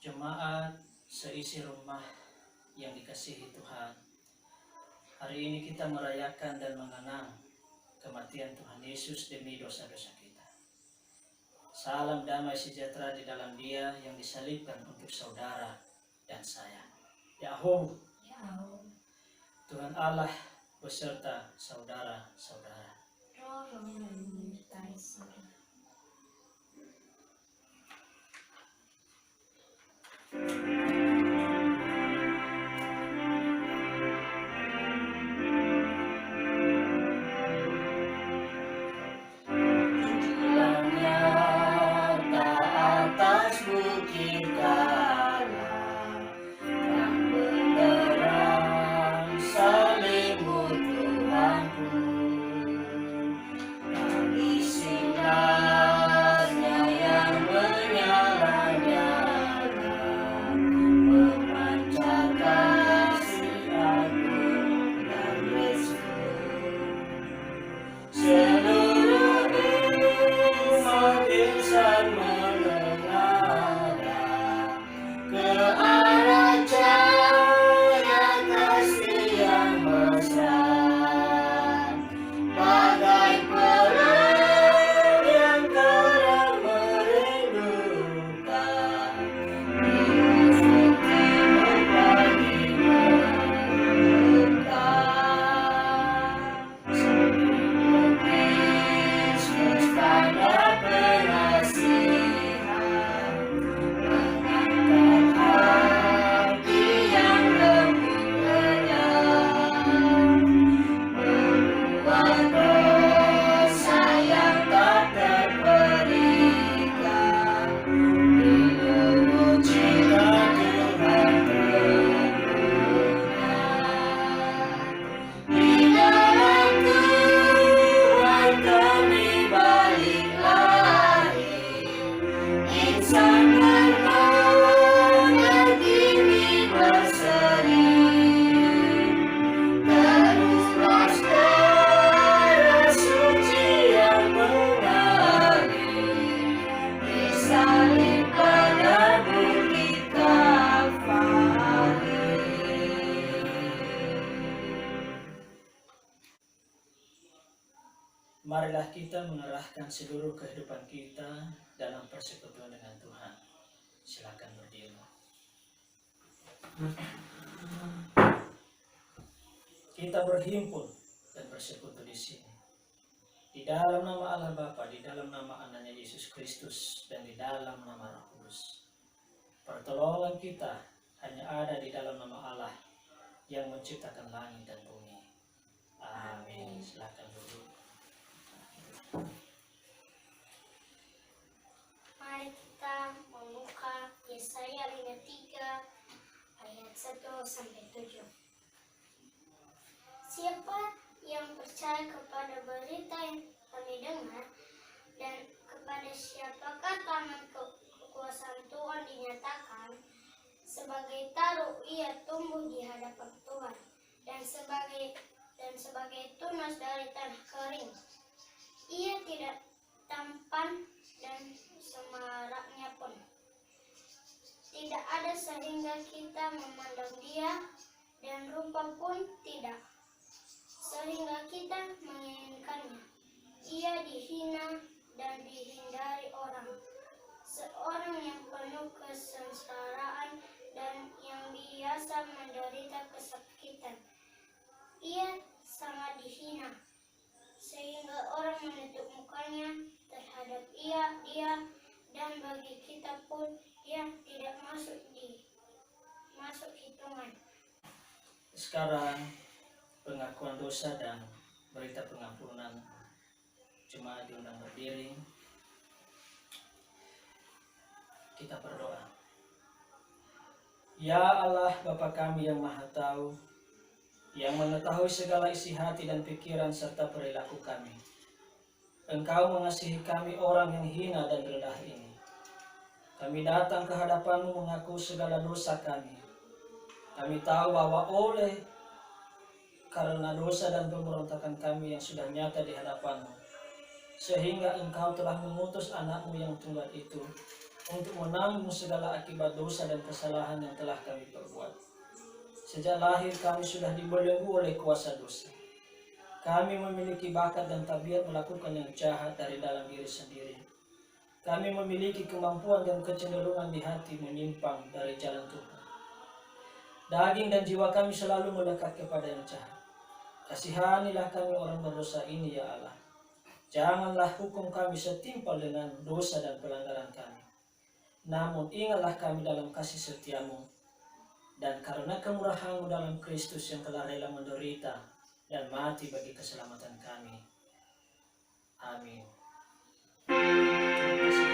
Jemaat seisi rumah yang dikasihi Tuhan, hari ini kita merayakan dan mengenang kematian Tuhan Yesus demi dosa-dosa kita. Salam damai sejahtera di dalam Dia yang disalibkan untuk saudara dan saya. Yahoo! Tuhan Allah beserta saudara-saudara. Roh menyertai saudara. Marilah kita mengerahkan seluruh kehidupan kita dalam persekutuan dengan Tuhan. Silakan berdiri. Kita berhimpun dan bersekutu di sini. Di dalam nama Allah Bapa, di dalam nama Anaknya Yesus Kristus, dan di dalam nama Roh Kudus. Pertolongan kita hanya ada di dalam nama Allah yang menciptakan langit dan bumi. Amin. Silakan duduk. Mari kita membuka Yesaya 53 ayat 1-7. Siapa yang percaya kepada berita yang kami dengar, dan kepada siapakah tangan kekuasaan Tuhan dinyatakan, sebagai taruh ia tumbuh di hadapan Tuhan, dan sebagai tunas dari tanah kering. Ia tidak tampan dan semaraknya pun tidak ada sehingga kita memandang dia, dan rupa pun tidak sehingga kita menginginkannya. Ia dihina dan dihindari orang, seorang yang penuh kesengsaraan dan yang biasa menderita kesakitan. Ia sangat dihina sehingga orang menutup mukanya terhadap dia, dan bagi kita pun ia tidak masuk hitungan. Sekarang pengakuan dosa dan berita pengampunan. Jemaat diundang berdiri. Kita berdoa. Ya Allah Bapa kami yang Maha Tahu, yang mengetahui segala isi hati dan pikiran serta perilaku kami. Engkau mengasihi kami orang yang hina dan rendah ini. Kami datang ke hadapan-Mu mengaku segala dosa kami. Kami tahu bahwa karena dosa dan pemberontakan kami yang sudah nyata di hadapan-Mu, sehingga Engkau telah mengutus anak-Mu yang tunggal itu untuk menanggung segala akibat dosa dan kesalahan yang telah kami perbuat. Sejak lahir kami sudah dibelenggu oleh kuasa dosa. Kami memiliki bakat dan tabiat melakukan yang jahat dari dalam diri sendiri. Kami memiliki kemampuan dan kecenderungan di hati menyimpang dari jalan Tuhan. Daging dan jiwa kami selalu melekat kepada yang jahat. Kasihanilah kami orang berdosa ini ya Allah. Janganlah hukum kami setimpal dengan dosa dan pelanggaran kami. Namun ingatlah kami dalam kasih setiamu, dan karena kemurahan-Mu dalam Kristus yang telah rela menderita dan mati bagi keselamatan kami. Amin. Terima kasih.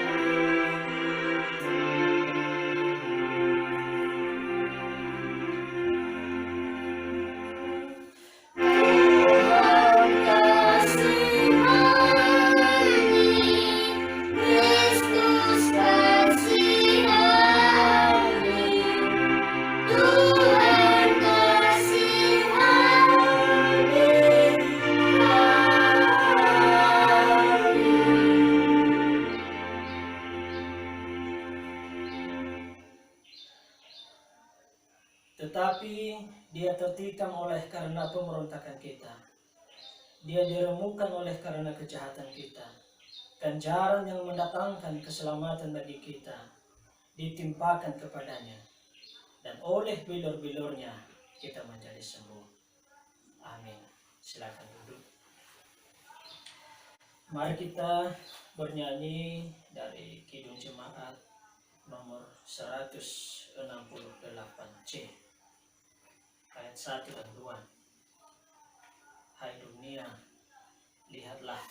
Tuhan kasihani, Kristus kasihani, Tuhan kasihani. Tetapi Dia tertikam oleh karena pemberontakan kita. Dia diremukkan oleh karena kejahatan kita. Ganjaran yang mendatangkan keselamatan bagi kita ditimpakan kepadanya, dan oleh bilur-bilurnya kita menjadi sembuh. Amin. Silakan duduk. Mari kita bernyanyi dari Kidung Jemaat nomor 168C, ayat 1 dan 2. Hai dunia, lihatlah.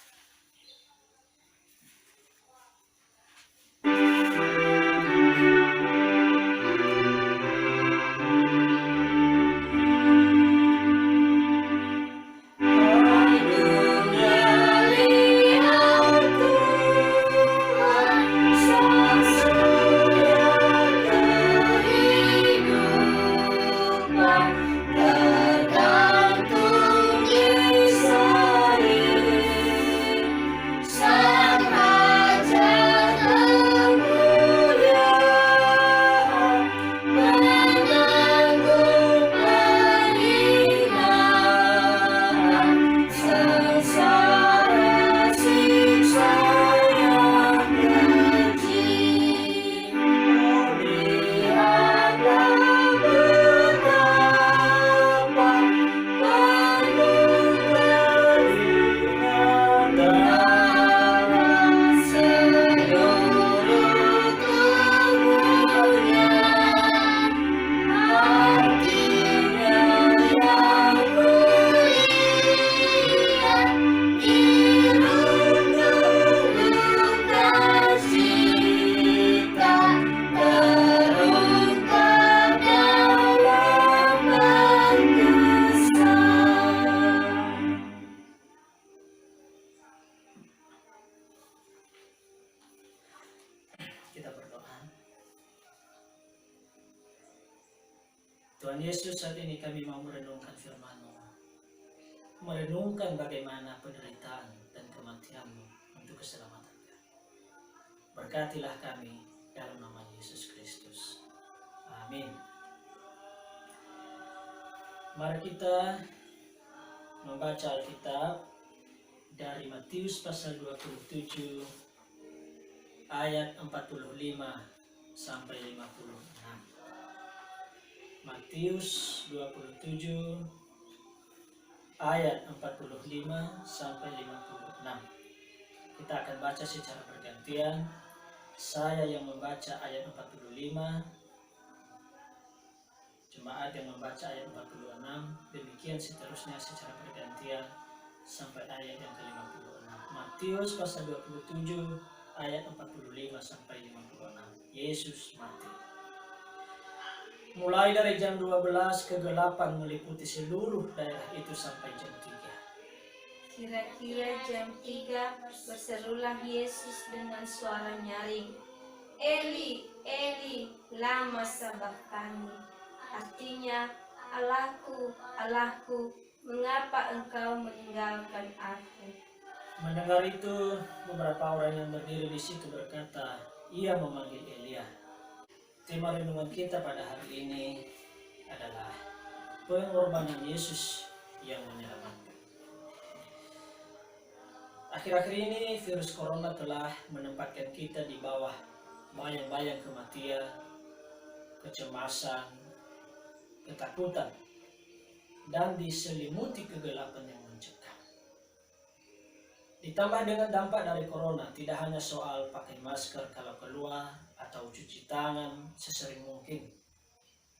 Kita berdoa. Tuhan Yesus, saat ini kami mau merenungkan firman-Mu, merenungkan bagaimana penderitaan dan kematian-Mu untuk keselamatan kami. Berkatilah kami dalam nama Yesus Kristus. Amin. Mari kita membaca Alkitab dari Matius pasal 27 ayat 45 sampai 56. Matius 27 ayat 45 sampai 56. Kita akan baca secara bergantian. Saya yang membaca ayat 45, jemaat yang membaca ayat 46, demikian seterusnya secara bergantian sampai ayat yang ke-56. Matius pasal 27 ayat 45 sampai 56. Yesus mati. Mulai dari jam 12 kegelapan meliputi seluruh daerah itu sampai jam 3. Kira-kira jam 3 berserulah Yesus dengan suara nyaring, Eli, Eli, lama sabachthani. Artinya, Allahku, Allahku, mengapa engkau meninggalkan aku? Mendengar itu, beberapa orang yang berdiri di situ berkata, ia memanggil Elia. Tema renungan kita pada hari ini adalah pengorbanan Yesus yang menyelamatkan. Akhir-akhir ini virus corona telah menempatkan kita di bawah bayang-bayang kematian, kecemasan, ketakutan, dan diselimuti kegelapan yang mencekam. Ditambah dengan dampak dari corona, tidak hanya soal pakai masker kalau keluar atau cuci tangan sesering mungkin,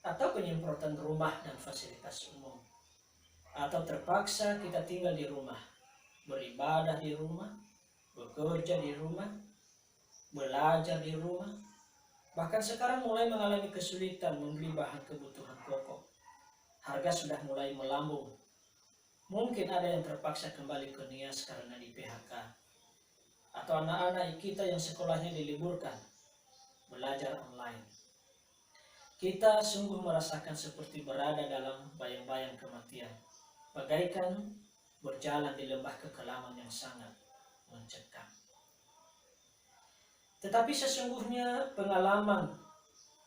atau penyemprotan rumah dan fasilitas umum, atau terpaksa kita tinggal di rumah, beribadah di rumah, bekerja di rumah, belajar di rumah, bahkan sekarang mulai mengalami kesulitan membeli bahan kebutuhan pokok. Harga sudah mulai melambung. Mungkin ada yang terpaksa kembali ke Nias karena di PHK, atau anak-anak kita yang sekolahnya diliburkan, belajar online. Kita sungguh merasakan seperti berada dalam bayang-bayang kematian, bagaikan berjalan di lembah kekelaman yang sangat mencekam. Tetapi sesungguhnya pengalaman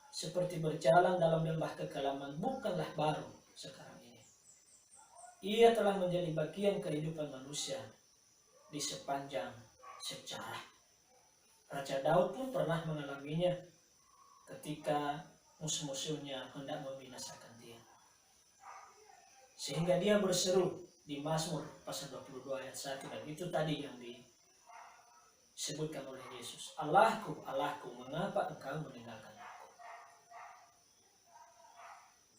seperti berjalan dalam lembah kekelaman bukanlah baru sekarang ini. Ia telah menjadi bagian kehidupan manusia di sepanjang sejarah. Raja Daud pun pernah mengalaminya ketika musuh-musuhnya hendak membinasakan dia. Sehingga dia berseru di Mazmur pasal 22 ayat 1, dan itu tadi yang disebutkan oleh Yesus. Allahku, Allahku, mengapa engkau meninggalkan aku?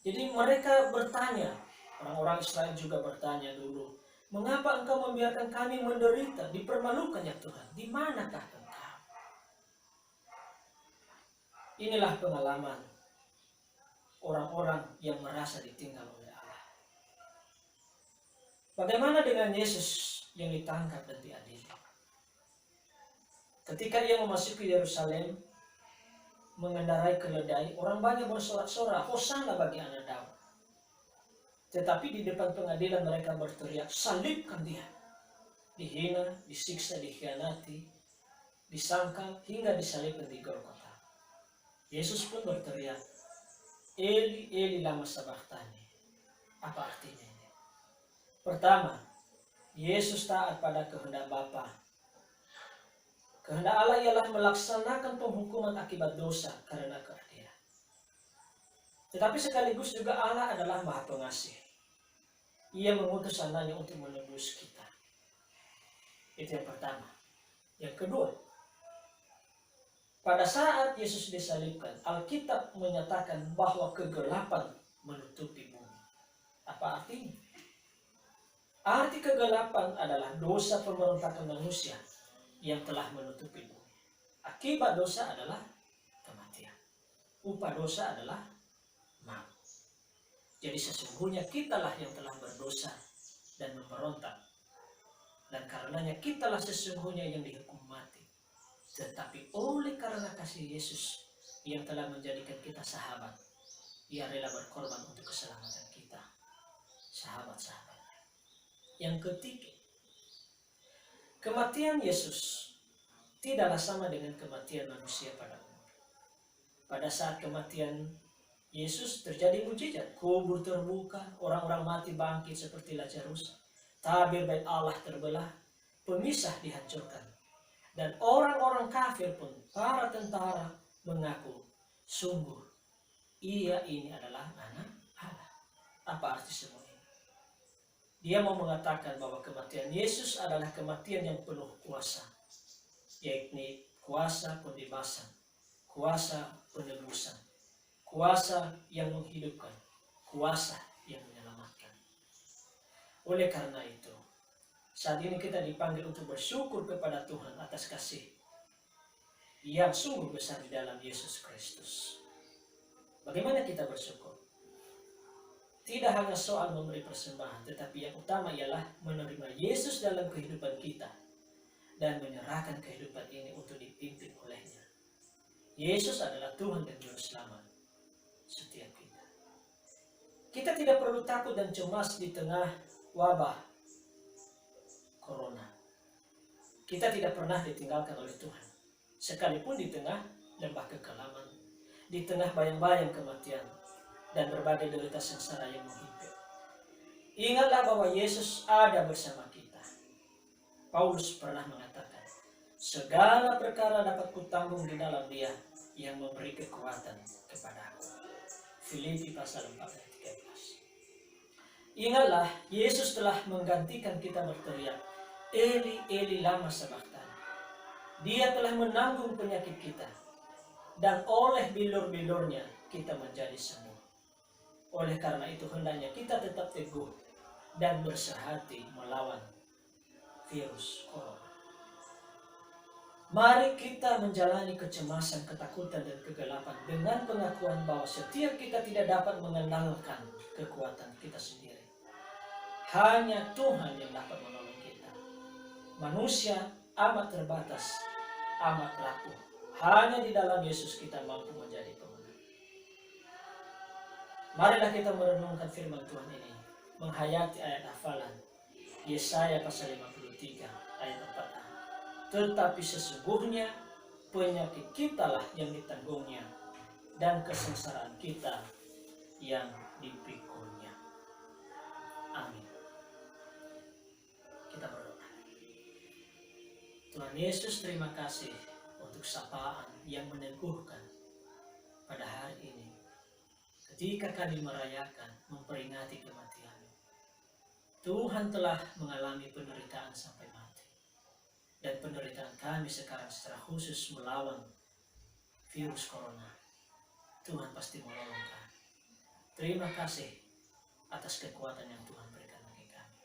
Jadi mereka bertanya, orang-orang Israel juga bertanya dulu, mengapa engkau membiarkan kami menderita, dipermalukan ya Tuhan, di manakah engkau? Inilah pengalaman orang-orang yang merasa ditinggal oleh Allah. Bagaimana dengan Yesus yang ditangkap dan diadili? Ketika ia memasuki Yerusalem, mengendarai keledai, orang banyak bersorak-sorak, Hosana bagi anak Daud. Tetapi di depan pengadilan mereka berteriak, salibkan dia. Dihina, disiksa, dikhianati, disangkal, hingga disalibkan di Golgota. Yesus pun berteriak, Eli, Eli lama sabachthani. Apa artinya ini? Pertama, Yesus taat pada kehendak Bapa. Kehendak Allah ialah melaksanakan penghukuman akibat dosa karena keadilan. Tetapi sekaligus juga Allah adalah Maha Pengasih. Ia mengutus anaknya untuk menebus kita. Itu yang pertama. Yang kedua, pada saat Yesus disalibkan, Alkitab menyatakan bahwa kegelapan menutupi bumi. Apa artinya? Arti kegelapan adalah dosa pemberontakan manusia yang telah menutupi bumi. Akibat dosa adalah kematian. Upah dosa adalah maut. Jadi sesungguhnya kitalah yang telah berdosa dan memberontak. Dan karenanya kitalah sesungguhnya yang dihukum mati. Tetapi oleh karena kasih Yesus yang telah menjadikan kita sahabat, ia rela berkorban untuk keselamatan kita. Sahabat-sahabat. Yang ketiga, kematian Yesus tidaklah sama dengan kematian manusia pada umumnya. Pada saat kematian Yesus terjadi mukjizat, kubur terbuka, orang-orang mati bangkit seperti Lazarus, tabir bait Allah terbelah, pemisah dihancurkan. Dan orang-orang kafir pun, para tentara mengaku, sungguh ia ini adalah anak Allah. Apa arti semua ini? Dia mau mengatakan bahwa kematian Yesus adalah kematian yang penuh kuasa, yakni kuasa pembebasan, kuasa penebusan, kuasa yang menghidupkan, kuasa yang menyelamatkan. Oleh karena itu, saat ini kita dipanggil untuk bersyukur kepada Tuhan atas kasih yang sungguh besar di dalam Yesus Kristus. Bagaimana kita bersyukur? Tidak hanya soal memberi persembahan, tetapi yang utama ialah menerima Yesus dalam kehidupan kita dan menyerahkan kehidupan ini untuk dipimpin olehnya. Yesus adalah Tuhan dan Juru Selamat setiap kita. Kita tidak perlu takut dan cemas di tengah wabah corona. Kita tidak pernah ditinggalkan oleh Tuhan. sekalipun di tengah lembah kekelaman, di tengah bayang-bayang kematian, dan berbagai derita sengsara yang menghimpit. Ingatlah bahwa Yesus ada bersama kita. Paulus pernah mengatakan, segala perkara dapat kutanggung di dalam Dia yang memberi kekuatan kepadaku. Filipi pasal 4 ayat 13. Ingatlah, Yesus telah menggantikan kita berteriak, Eli, Eli, lama sabachthani. Dia telah menanggung penyakit kita, dan oleh bilur-bilurnya kita menjadi sembuh. Oleh karena itu hendaknya kita tetap teguh dan bersehati melawan virus corona. Mari kita menjalani kecemasan, ketakutan, dan kegelapan dengan pengakuan bahwa setiap kita tidak dapat mengenalkan kekuatan kita sendiri. Hanya Tuhan yang dapat menolong kita. Manusia amat terbatas, amat rapuh. Hanya di dalam Yesus kita mampu menjadi pemenang. Marilah kita merenungkan firman Tuhan ini, menghayati ayat hafalan Yesaya pasal 53 ayat 4a. Tetapi sesungguhnya penyakit kitalah yang ditanggungnya, dan kesengsaraan kita yang dipikulnya. Amin. Kita berdoa. Tuhan Yesus, terima kasih untuk sapaan yang meneguhkan pada hari ini. Ketika kami merayakan, memperingati kematian, Tuhan telah mengalami penderitaan sampai mati. Dan penderitaan kami sekarang secara khusus melawan virus corona. Tuhan pasti menolong kami. Terima kasih atas kekuatan yang Tuhan berikan bagi kami.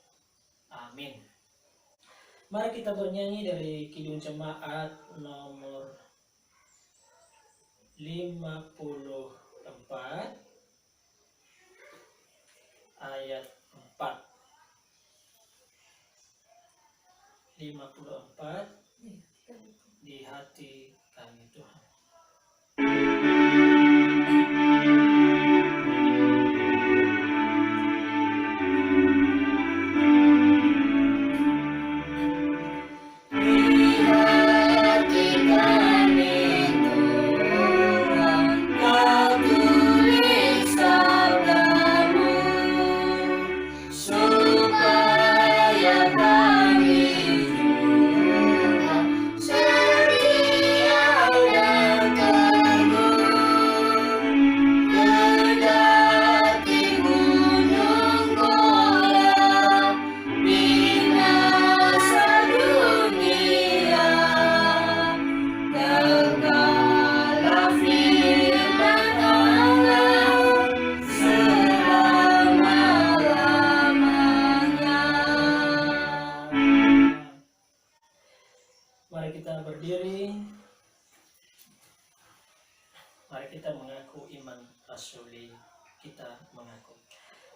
Amin. Mari kita bernyanyi dari Kidung Jemaat nomor 54 ayat 4. 54 di hati kami Tuhan. Mari kita berdiri. Mari kita mengaku iman rasuli. Kita mengaku,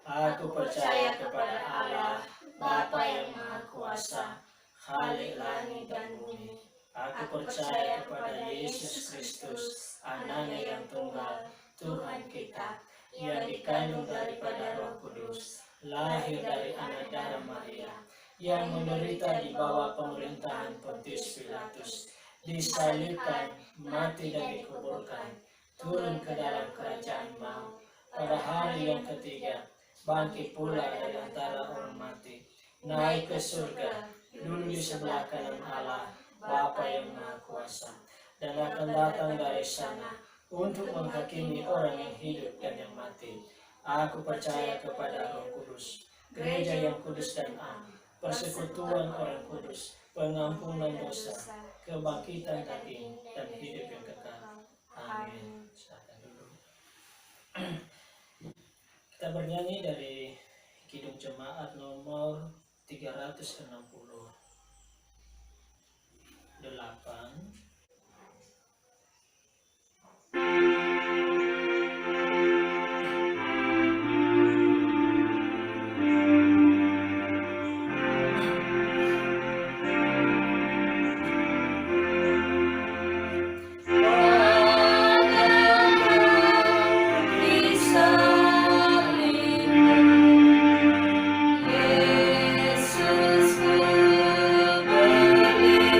aku percaya kepada Allah, Bapa yang Maha Kuasa, Khalik langit dan bumi. Aku percaya kepada Yesus Kristus, Anaknya yang tunggal, Tuhan kita, yang dikandung daripada Roh Kudus, lahir dari anak darah Maria, yang menderita di bawah pemerintahan Pontius Pilatus, disalibkan, mati dan dikuburkan, turun ke dalam kerajaan maut, pada hari yang ketiga, bangkit pula dari antara orang mati, naik ke surga, duduk di sebelah kanan Allah, Bapa yang Maha Kuasa, dan akan datang dari sana untuk menghakimi orang yang hidup dan yang mati. Aku percaya kepada Roh Kudus, gereja yang kudus dan am, persekutuan orang kudus, pengampunan dosa, kebangkitan daging, dan hidup yang kekal. Amin. Silakan dulu. Kita bernyanyi dari Kidung Jemaat nomor 368. Yesus ku berdiri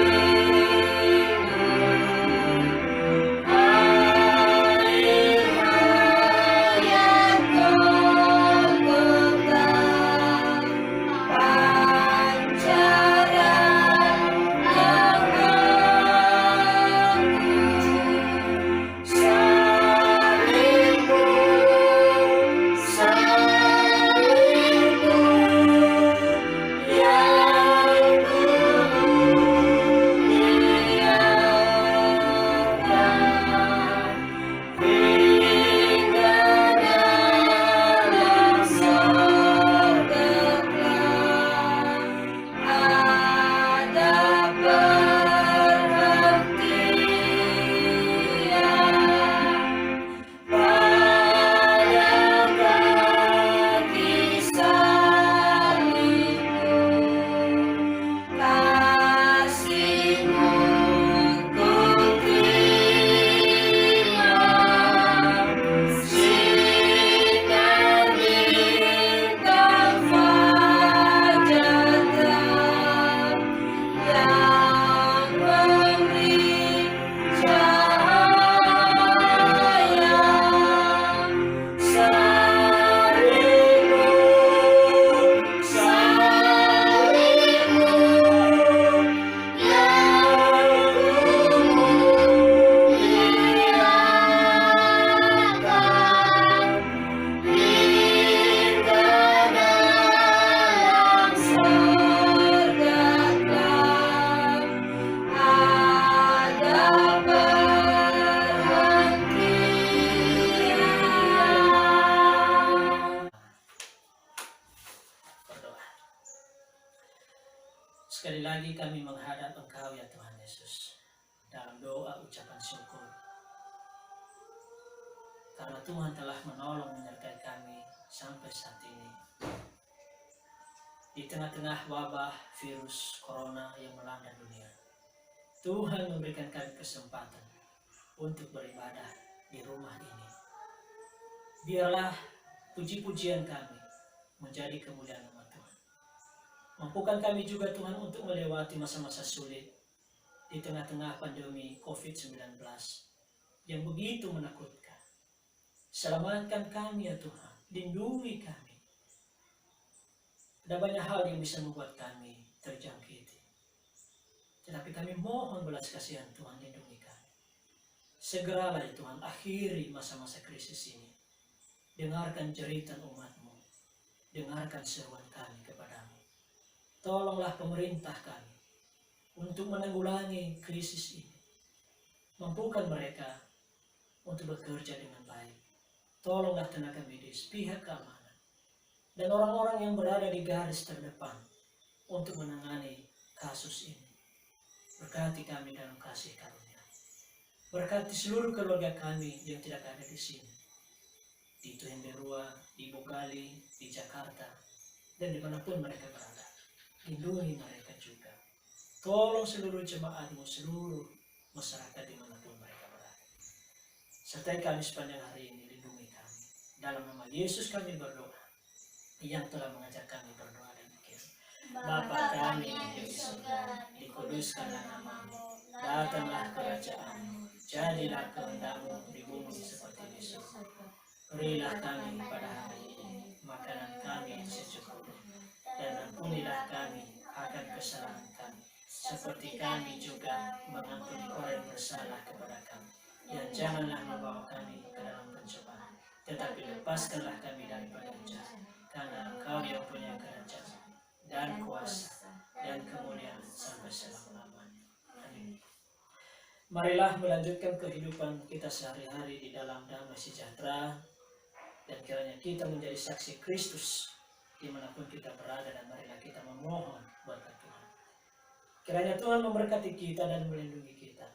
Sekali lagi kami menghadap Engkau ya Tuhan Yesus, dalam doa ucapan syukur. Karena Tuhan telah menolong menyertai kami sampai saat ini. Di tengah-tengah wabah virus corona yang melanda dunia, Tuhan memberikan kami kesempatan untuk beribadah di rumah ini. Biarlah puji-pujian kami menjadi kemuliaan nama Tuhan. Mampukan kami juga Tuhan untuk melewati masa-masa sulit di tengah-tengah pandemi COVID-19 yang begitu menakutkan. Selamatkan kami ya Tuhan, lindungi kami. Ada banyak hal yang bisa membuat kami terjangkiti. Tetapi kami mohon belas kasihan Tuhan, lindungi kami. Segeralah ya Tuhan, akhiri masa-masa krisis ini. Dengarkan jeritan umat-Mu, dengarkan seruan kami kepadamu. Tolonglah pemerintah kami untuk menanggulangi krisis ini. Mampukan mereka untuk bekerja dengan baik. Tolonglah tenaga medis, pihak keamanan, dan orang-orang yang berada di garis terdepan untuk menangani kasus ini. Berkati kami dalam kasih karunia. Berkati seluruh keluarga kami yang tidak ada di sini. Di Tuhenberua, di Bogali, di Jakarta, dan dimanapun mereka berada. Lindungi mereka juga. Tolong seluruh jemaat-Mu, seluruh masyarakat dimanapun mereka berada. Sertai kami sepanjang hari ini, lindungi kami. Dalam nama Yesus kami berdoa, yang telah mengajar kami berdoa demikian. Bapa kami yang di surga, dikuduskanlah nama-Mu, datanglah kerajaan-Mu, jadilah kehendak-Mu di bumi seperti di surga. Berilah kami pada hari ini makanan kami yang secukupnya, dan ampunilah kami akan kesalahan kami, seperti kami juga mengampuni orang yang bersalah kepada kami. Dan janganlah membawa kami ke dalam pencobaan, tetapi lepaskanlah kami daripada yang jahat. Karena Engkau yang punya kerajaan dan kuasa dan kemuliaan sampai selama-lamanya. Amin. Marilah melanjutkan kehidupan kita sehari-hari di dalam damai sejahtera, dan kiranya kita menjadi saksi Kristus dimanapun kita berada, dan marilah kita memohon berkat Tuhan. Kiranya Tuhan memberkati kita dan melindungi kita.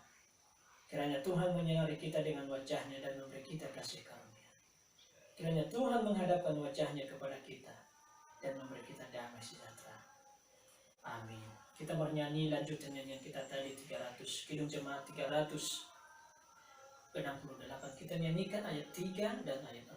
Kiranya Tuhan menyinari kita dengan wajah-Nya dan memberi kita kasih karunia. Kiranya Tuhan menghadapkan wajah-Nya kepada kita dan memberi kita damai sejahtera. Amin. Kita bernyanyi lanjutan nyanyian kita tadi 300, Kidung Jemaat 368. Kita nyanyikan ayat 3 dan ayat 4.